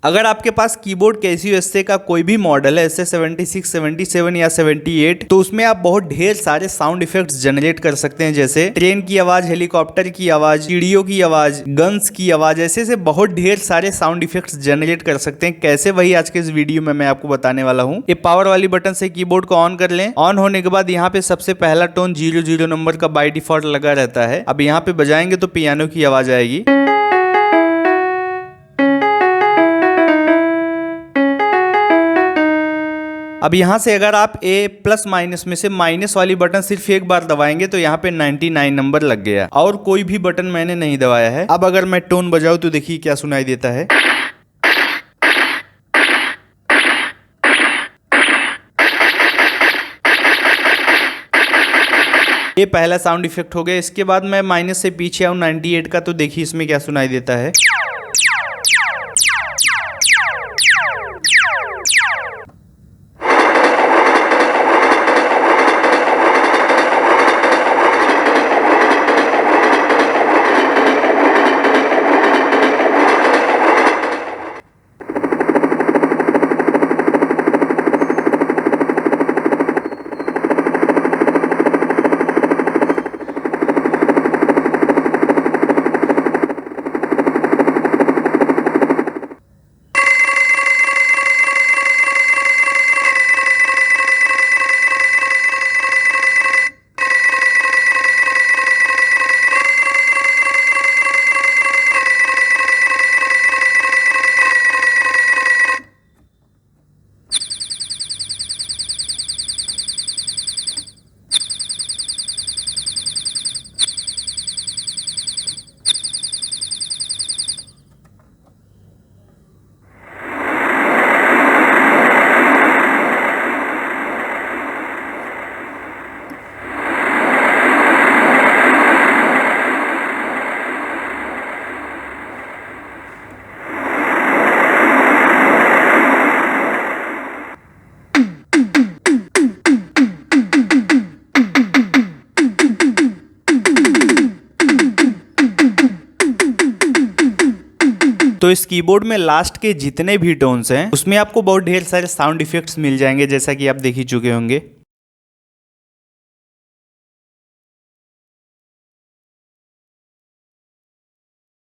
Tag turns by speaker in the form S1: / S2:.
S1: अगर आपके पास keyboard Casio S A का कोई भी मॉडल है, एसए 76, 77 या 78, तो उसमें आप बहुत ढेर सारे साउंड इफेक्ट्स जनरेट कर सकते हैं, जैसे ट्रेन की आवाज, हेलीकॉप्टर की आवाज, चिड़ियों की आवाज, गन्स की आवाज, ऐसे बहुत ढेर सारे साउंड इफेक्ट्स जनरेट कर सकते हैं। कैसे, वही आज के इस वीडियो में मैं आपको बताने वाला हूँ। ये पावर वाली बटन से कीबोर्ड को ऑन कर लें। ऑन होने के बाद यहाँ पे सबसे पहला टोन 00 नंबर का बाय डिफॉल्ट लगा रहता है। अब यहाँ पे बजाएंगे तो पियानो की आवाज आएगी। अब यहाँ से अगर आप ए प्लस माइनस में से माइनस वाली बटन सिर्फ एक बार दबाएंगे तो यहाँ पे 99 नंबर लग गया, और कोई भी बटन मैंने नहीं दबाया है। अब अगर मैं टोन बजाऊं तो देखिए क्या सुनाई देता है। ये पहला साउंड इफेक्ट हो गया। इसके बाद मैं माइनस से पीछे आऊं 98 का, तो देखिए इसमें क्या सुनाई देता है। तो इस कीबोर्ड में लास्ट के जितने भी टोन्स हैं उसमें आपको बहुत ढेर सारे साउंड इफेक्ट्स मिल जाएंगे, जैसा कि आप देख ही चुके होंगे।